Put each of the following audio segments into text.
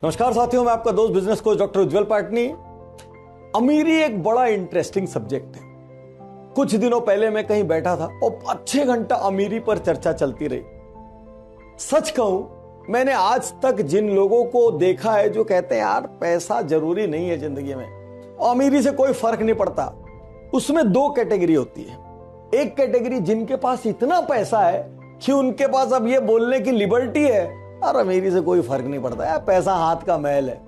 नमस्कार साथियों, मैं आपका दोस्त business coach doctor Ujjwal Patni. अमीरी एक बड़ा इंटरेस्टिंग सब्जेक्ट है। कुछ दिनों पहले मैं कहीं बैठा था और अच्छे घंटा अमीरी पर चर्चा चलती रही। सच कहूं, मैंने आज तक जिन लोगों को देखा है जो कहते हैं यार पैसा जरूरी नहीं है जिंदगी में, अमीरी से कोई फर्क नहीं पड़ता, उसमें दो कैटेगरी होती है। एक कैटेगरी जिनके पास इतना पैसा है कि उनके पास अब ये बोलने की लिबर्टी है और अमीरी से कोई फर्क नहीं पड़ता यार, पैसा हाथ का मैल है।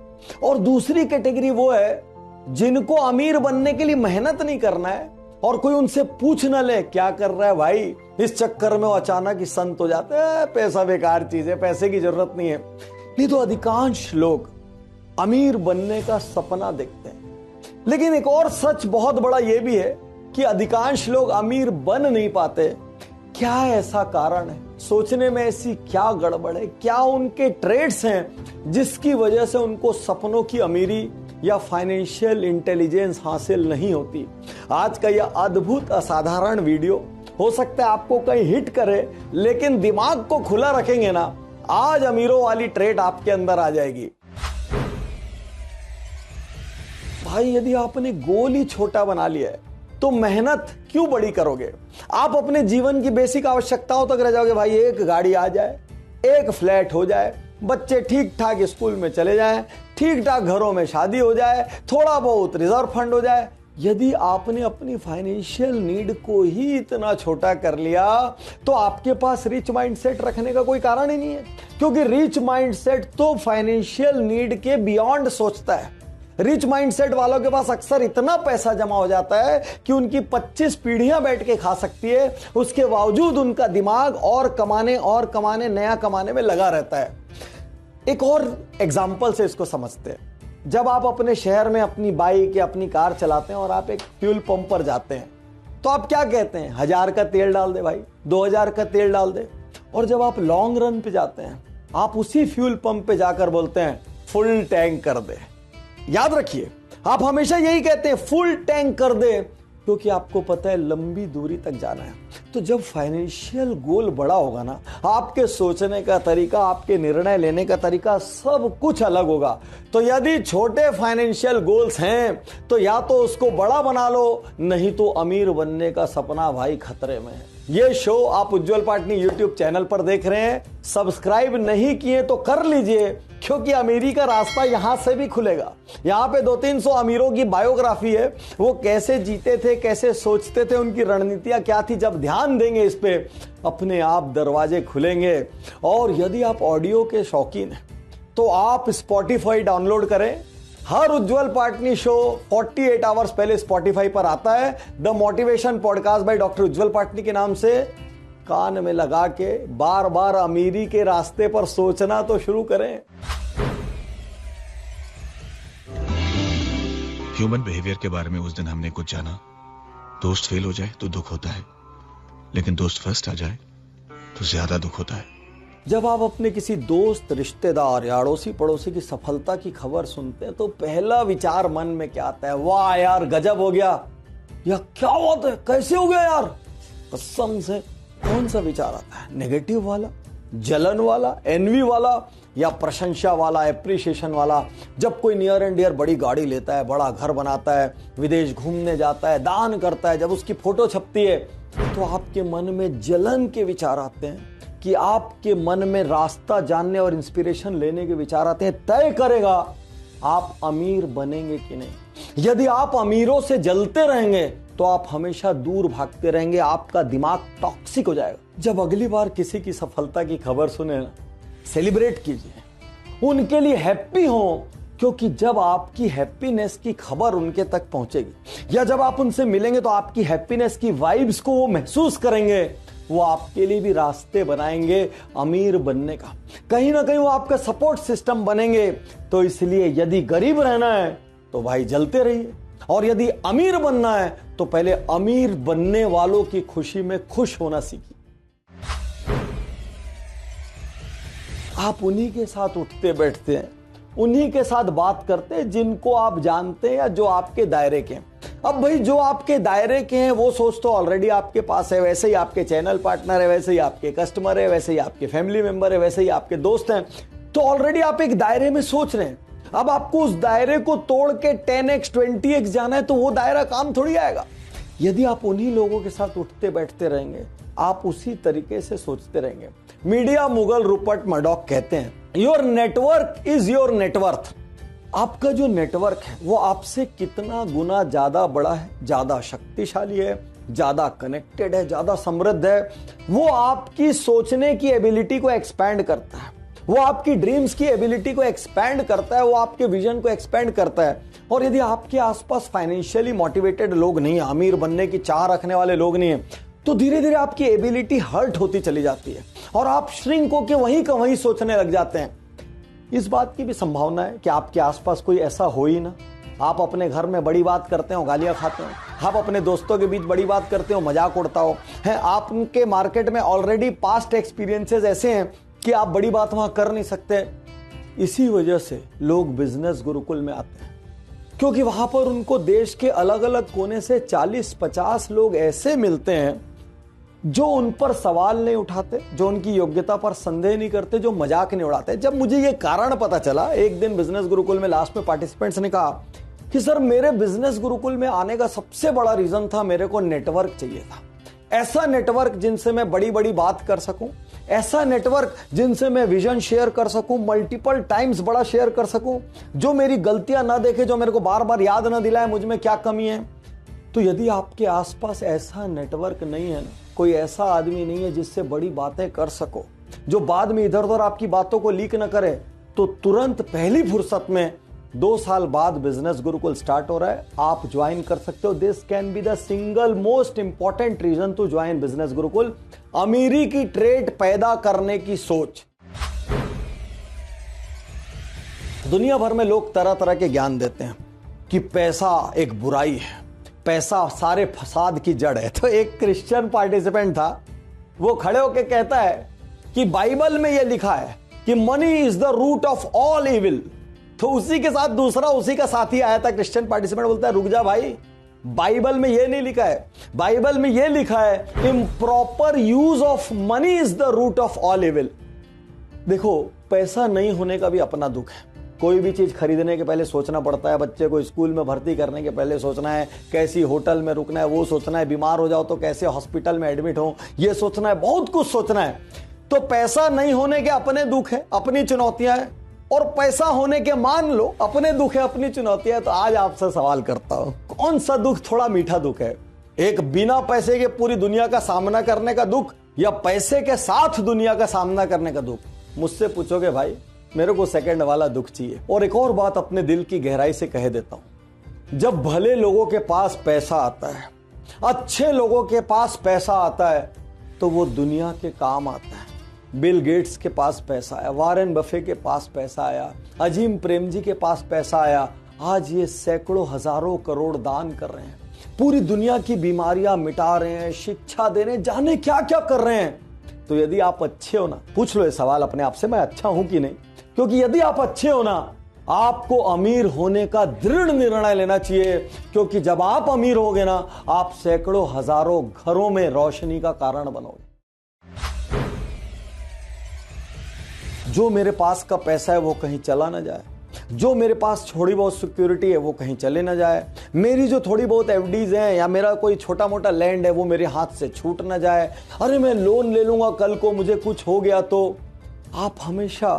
और दूसरी कैटेगरी वो है जिनको अमीर बनने के लिए मेहनत नहीं करना है और कोई उनसे पूछ ना ले क्या कर रहा है भाई, इस चक्कर में वो अचानक ही संत हो जाते हैं, पैसा बेकार चीज है, पैसे की जरूरत नहीं है। नहीं तो अधिकांश लोग अमीर बनने का सपना देखते हैं। लेकिन एक और सच बहुत बड़ा यह भी है कि अधिकांश लोग अमीर बन नहीं पाते। क्या ऐसा कारण है? सोचने में ऐसी क्या गड़बड़ है? क्या उनके ट्रेड्स हैं जिसकी वजह से उनको सपनों की अमीरी या फाइनेंशियल इंटेलिजेंस हासिल नहीं होती? आज का यह अद्भुत असाधारण वीडियो हो सकता है आपको कहीं हिट करे, लेकिन दिमाग को खुला रखेंगे ना, आज अमीरों वाली ट्रेड आपके अंदर आ जाएगी। भाई, यदि आपने गोल ही छोटा बना लिया है तो मेहनत क्यों बड़ी करोगे? आप अपने जीवन की बेसिक आवश्यकताओं तक रह जाओगे। भाई, एक गाड़ी आ जाए, एक फ्लैट हो जाए, बच्चे ठीक ठाक स्कूल में चले जाएं, ठीक ठाक घरों में शादी हो जाए, थोड़ा बहुत रिजर्व फंड हो जाए। यदि आपने अपनी फाइनेंशियल नीड को ही इतना छोटा कर लिया तो आपके पास रिच माइंडसेट रखने का कोई कारण ही नहीं है, क्योंकि रिच माइंडसेट तो फाइनेंशियल नीड के बियॉन्ड सोचता है। रिच माइंडसेट वालों के पास अक्सर इतना पैसा जमा हो जाता है कि उनकी 25 पीढ़ियां बैठ के खा सकती है, उसके बावजूद उनका दिमाग और कमाने नया कमाने में लगा रहता है। एक और एग्जाम्पल से इसको समझते हैं। जब आप अपने शहर में अपनी बाइक या अपनी कार चलाते हैं और आप एक फ्यूल पंप पर जाते हैं तो आप क्या कहते हैं? 1000 का तेल डाल दे भाई, 2000 का तेल डाल दे। और जब आप लॉन्ग रन पे जाते हैं आप उसी फ्यूल पंप पे जाकर बोलते हैं फुल टैंक कर दे। याद रखिए, आप हमेशा यही कहते हैं फुल टैंक कर दे, क्योंकि आपको पता है लंबी दूरी तक जाना है। तो जब फाइनेंशियल गोल बड़ा होगा ना, आपके सोचने का तरीका, आपके निर्णय लेने का तरीका सब कुछ अलग होगा। तो यदि छोटे फाइनेंशियल गोल्स हैं तो या तो उसको बड़ा बना लो, नहीं तो अमीर बनने का सपना भाई खतरे में है। ये शो आप उज्जवल पाटनी यूट्यूब चैनल पर देख रहे हैं, सब्सक्राइब नहीं किए तो कर लीजिए, क्योंकि अमीरी का रास्ता यहां से भी खुलेगा। यहां पे 200-300 अमीरों की बायोग्राफी है, वो कैसे जीते थे, कैसे सोचते थे, उनकी रणनीतियां क्या थी। जब ध्यान देंगे इस पे, अपने आप दरवाजे खुलेंगे। और यदि आप ऑडियो के शौकीन हैं तो आप स्पॉटिफाई डाउनलोड करें। हर उज्जवल पाटनी शो 48 आवर्स पहले स्पॉटिफाई पर आता है। The motivation podcast by doctor Ujjwal Patni के नाम से कान में लगा के बार बार अमीरी के रास्ते पर सोचना तो शुरू करें। ह्यूमन बिहेवियर के बारे में उस दिन हमने कुछ जाना। दोस्त फेल हो जाए तो दुख होता है, लेकिन दोस्त फर्स्ट आ जाए तो ज्यादा दुख होता है। जब आप अपने किसी दोस्त, रिश्तेदार या अड़ोसी पड़ोसी की सफलता की खबर सुनते हैं तो पहला विचार मन में क्या आता है? वाह यार, गजब हो गया, या क्या बात है, कैसे हो गया यार। कसम से कौन सा विचार आता है? नेगेटिव वाला, जलन वाला, एनवी वाला, या प्रशंसा वाला, एप्रिसिएशन वाला? जब कोई नियर एंड डियर बड़ी गाड़ी लेता है, बड़ा घर बनाता है, विदेश घूमने जाता है, दान करता है, जब उसकी फोटो छपती है तो आपके मन में जलन के विचार आते हैं कि आपके मन में रास्ता जानने और इंस्पिरेशन लेने के विचार आते हैं। तय करेगा आप अमीर बनेंगे कि नहीं। यदि आप अमीरों से जलते रहेंगे तो आप हमेशा दूर भागते रहेंगे, आपका दिमाग टॉक्सिक हो जाएगा। जब अगली बार किसी की सफलता की खबर सुने ना, सेलिब्रेट कीजिए, उनके लिए हैप्पी हो, क्योंकि जब आपकी हैप्पीनेस की खबर उनके तक पहुंचेगी या जब आप उनसे मिलेंगे तो आपकी हैप्पीनेस की वाइब्स को वो महसूस करेंगे, वो आपके लिए भी रास्ते बनाएंगे अमीर बनने का। कहीं ना कहीं वो आपका सपोर्ट सिस्टम बनेंगे। तो इसलिए यदि गरीब रहना है तो भाई जलते रहिए, और यदि अमीर बनना है तो पहले अमीर बनने वालों की खुशी में खुश होना सीखिए। आप उन्हीं के साथ उठते बैठते हैं, उन्हीं के साथ बात करते हैं जिनको आप जानते हैं या जो आपके दायरे के हैं। अब भाई, जो आपके दायरे के हैं वो सोच तो ऑलरेडी आपके पास है, वैसे ही आपके चैनल पार्टनर है, वैसे ही आपके कस्टमर है, वैसे ही आपके फैमिली मेंबर है, वैसे ही आपके दोस्त हैं। तो ऑलरेडी आप एक दायरे में सोच रहे हैं। अब आपको उस दायरे को तोड़ के 10x 20x जाना है, तो वो दायरा काम थोड़ी आएगा। यदि आप उन्हीं लोगों के साथ उठते बैठते रहेंगे, आप उसी तरीके से सोचते रहेंगे। मीडिया मुगल रूपर्ट मर्डॉक कहते हैं, your network is your net worth. आपका जो नेटवर्क है वो आपसे कितना गुना ज्यादा बड़ा है, ज्यादा शक्तिशाली है, ज्यादा कनेक्टेड है, ज्यादा समृद्ध है, वो आपकी सोचने की एबिलिटी को एक्सपैंड करता है, वो आपकी ड्रीम्स की एबिलिटी को एक्सपैंड करता है, वो आपके विजन को एक्सपैंड करता है। और यदि आपके आसपास फाइनेंशियली मोटिवेटेड लोग नहीं है, अमीर बनने की चाह रखने वाले लोग नहीं है, तो धीरे धीरे आपकी एबिलिटी हर्ट होती चली जाती है और आप श्रिंक होकर वहीं का वहीं सोचने लग जाते हैं। इस बात की भी संभावना है कि आपके आसपास कोई ऐसा हो ही ना। आप अपने घर में बड़ी बात करते हो, गालियां खाते हो, आप अपने दोस्तों के बीच बड़ी बात करते हो, मजाक उड़ता हो है, आपके मार्केट में ऑलरेडी पास्ट एक्सपीरियंसेस ऐसे हैं कि आप बड़ी बात वहां कर नहीं सकते। इसी वजह से लोग बिजनेस गुरुकुल में आते हैं, क्योंकि वहां पर उनको देश के अलग अलग कोने से 40-50 लोग ऐसे मिलते हैं जो उन पर सवाल नहीं उठाते, जो उनकी योग्यता पर संदेह नहीं करते, जो मजाक नहीं उड़ाते। जब मुझे ये कारण पता चला, एक दिन बिजनेस गुरुकुल में लास्ट में पार्टिसिपेंट्स ने कहा कि सर मेरे बिजनेस गुरुकुल में आने का सबसे बड़ा रीजन था, मेरे को नेटवर्क चाहिए था। ऐसा नेटवर्क जिनसे मैं बड़ी बड़ी बात कर सकूं, ऐसा नेटवर्क जिनसे मैं विजन शेयर कर सकूं, मल्टीपल टाइम्स बड़ा शेयर कर सकूं, जो मेरी गलतियां ना देखे, जो मेरे को बार बार याद ना दिलाए मुझ में क्या कमी है। तो यदि आपके आसपास ऐसा नेटवर्क नहीं है ना, कोई ऐसा आदमी नहीं है जिससे बड़ी बातें कर सको, जो बाद में इधर उधर आपकी बातों को लीक न करे, तो तुरंत पहली फुर्सत में 2 साल बाद बिजनेस गुरुकुल स्टार्ट हो रहा है, आप ज्वाइन कर सकते हो। This can be the single most important reason to join business Gurukul. अमीरी की ट्रेड पैदा करने की सोच। दुनिया भर में लोग तरह तरह के ज्ञान देते हैं कि पैसा एक बुराई है, पैसा सारे फसाद की जड़ है। तो एक क्रिश्चियन पार्टिसिपेंट था, वो खड़े होकर कहता है कि बाइबल में यह लिखा है कि money is the root of all evil. तो उसी के साथ दूसरा उसी का साथी आया था, क्रिश्चियन पार्टिसिपेंट, बोलता है रुक जा भाई, बाइबल में यह नहीं लिखा है, बाइबल में यह लिखा है improper use of money is the root of all evil. देखो, पैसा नहीं होने का भी अपना दुख है। कोई भी चीज खरीदने के पहले सोचना पड़ता है, बच्चे को स्कूल में भर्ती करने के पहले सोचना है, कैसी होटल में रुकना है वो सोचना है, बीमार हो जाओ तो कैसे हॉस्पिटल में एडमिट हो ये सोचना है, बहुत कुछ सोचना है। तो पैसा नहीं होने के अपने दुख है, अपनी चुनौतियां हैं, और पैसा होने के मान लो अपने दुख है, अपनी चुनौतियां। तो आज आपसे सवाल करता हूं, कौन सा दुख थोड़ा मीठा दुख है? एक बिना पैसे के पूरी दुनिया का सामना करने का दुख, या पैसे के साथ दुनिया का सामना करने का दुख? मुझसे पूछोगे भाई, मेरे को सेकंड वाला दुख चाहिए। और एक और बात अपने दिल की गहराई से कह देता हूं, जब भले लोगों के पास पैसा आता है, अच्छे लोगों के पास पैसा आता है, तो वो दुनिया के काम आता है। बिल गेट्स के पास पैसा आया, वॉरेन बफे के पास पैसा आया, अजीम प्रेमजी के पास पैसा आया, आज ये सैकड़ों हजारों करोड़ दान कर रहे हैं, पूरी दुनिया की बीमारियां मिटा रहे हैं, शिक्षा दे रहे हैं, जाने क्या क्या कर रहे हैं। तो यदि आप अच्छे हो ना, पूछ लो ये सवाल अपने आप से, मैं अच्छा हूं कि नहीं? क्योंकि यदि आप अच्छे हो ना, आपको अमीर होने का दृढ़ निर्णय लेना चाहिए, क्योंकि जब आप अमीर होगे ना, आप सैकड़ों हजारों घरों में रोशनी का कारण बनोगे। जो मेरे पास का पैसा है वो कहीं चला ना जाए, जो मेरे पास थोड़ी बहुत सिक्योरिटी है वो कहीं चले ना जाए, मेरी जो थोड़ी बहुत एफडीज हैं या मेरा कोई छोटा मोटा लैंड है वो मेरे हाथ से छूट ना जाए। अरे मैं लोन ले लूंगा, कल को मुझे कुछ हो गया तो। आप हमेशा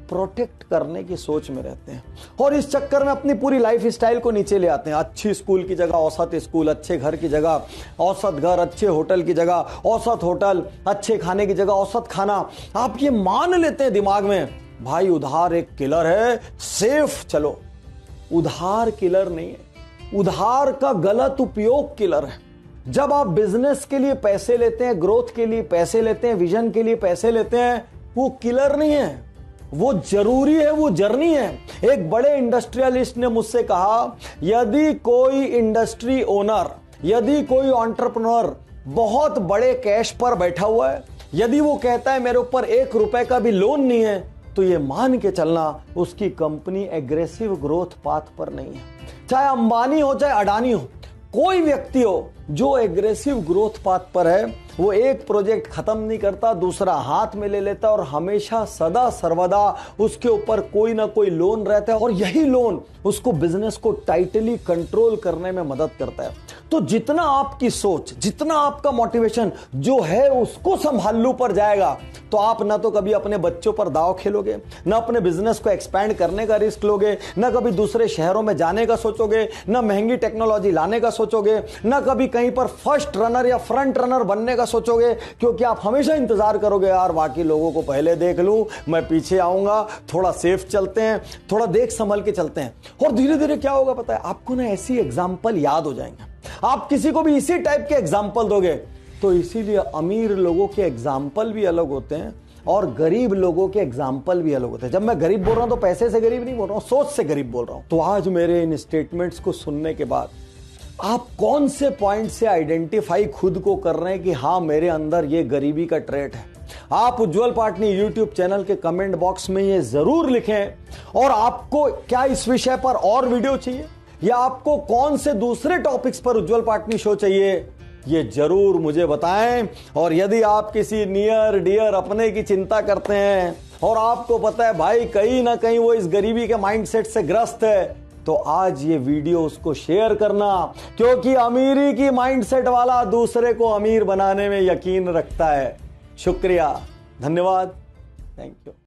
प्रोटेक्ट करने की सोच में रहते हैं और इस चक्कर में अपनी पूरी लाइफ स्टाइल को नीचे ले आते हैं। अच्छी स्कूल की जगह औसत स्कूल, अच्छे घर की जगह औसत घर, अच्छे होटल की जगह औसत होटल, अच्छे खाने की जगह औसत खाना। आप ये मान लेते हैं दिमाग में, भाई उधार एक किलर है, सेफ चलो। उधार किलर नहीं है, उधार का गलत उपयोग किलर है। जब आप बिजनेस के लिए पैसे लेते हैं, ग्रोथ के लिए पैसे लेते हैं, विजन के लिए पैसे लेते हैं, वो किलर नहीं है, वो जरूरी है, वो जर्नी है। एक बड़े इंडस्ट्रियलिस्ट ने मुझसे कहा, यदि कोई इंडस्ट्री ओनर, यदि कोई एंटरप्रेन्योर बहुत बड़े कैश पर बैठा हुआ है, यदि वो कहता है मेरे ऊपर 1 रुपए का भी लोन नहीं है, तो ये मान के चलना उसकी कंपनी एग्रेसिव ग्रोथ पाथ पर नहीं है। चाहे अंबानी हो चाहे अडानी हो, कोई व्यक्ति हो जो एग्रेसिव ग्रोथ पाथ पर है, वो एक प्रोजेक्ट खत्म नहीं करता, दूसरा हाथ में ले लेता और हमेशा सदा सर्वदा उसके ऊपर कोई ना कोई लोन रहता है और यही लोन उसको बिजनेस को टाइटली कंट्रोल करने में मदद करता है। तो जितना आपकी सोच, जितना आपका मोटिवेशन जो है उसको संभालू पर जाएगा, तो आप ना तो कभी अपने बच्चों पर दांव खेलोगे, ना अपने बिजनेस को एक्सपैंड करने का रिस्क लोगे, ना कभी दूसरे शहरों में जाने का सोचोगे, ना महंगी टेक्नोलॉजी लाने का सोचोगे, ना कभी कहीं पर फर्स्ट रनर या फ्रंट रनर बनने का सोचोगे, क्योंकि आप हमेशा इंतजार करोगे यार बाकी लोगों को पहले देख लूं, मैं पीछे आऊंगा, थोड़ा सेफ चलते हैं, थोड़ा देख संभल के चलते हैं। और धीरे धीरे क्या होगा पता है आपको, ना ऐसी एग्जाम्पल याद हो जाएंगे। आप किसी को भी इसी टाइप के एग्जाम्पल दोगे, तो इसीलिए अमीर लोगों के एग्जाम्पल भी अलग होते हैं और गरीब लोगों के एग्जाम्पल भी अलग होते हैं। जब मैं गरीब बोल रहा हूं तो पैसे से गरीब नहीं बोल रहा हूं, सोच से गरीब बोल रहा हूं। तो आज मेरे इन स्टेटमेंट्स को सुनने के बाद आप कौन से पॉइंट से आइडेंटिफाई खुद को कर रहे हैं कि हां मेरे अंदर ये गरीबी का ट्रेट है, आप उज्जवल पाटनी यूट्यूब चैनल के कमेंट बॉक्स में ये जरूर लिखें। और आपको क्या इस विषय पर और वीडियो चाहिए या आपको कौन से दूसरे टॉपिक्स पर उज्जवल पाटनी शो चाहिए, ये जरूर मुझे बताएं। और यदि आप किसी नियर डियर अपने की चिंता करते हैं और आपको पता है भाई कहीं ना कहीं वो इस गरीबी के माइंडसेट से ग्रस्त है, तो आज ये वीडियो उसको शेयर करना, क्योंकि अमीरी की माइंडसेट वाला दूसरे को अमीर बनाने में यकीन रखता है। शुक्रिया, धन्यवाद, थैंक यू।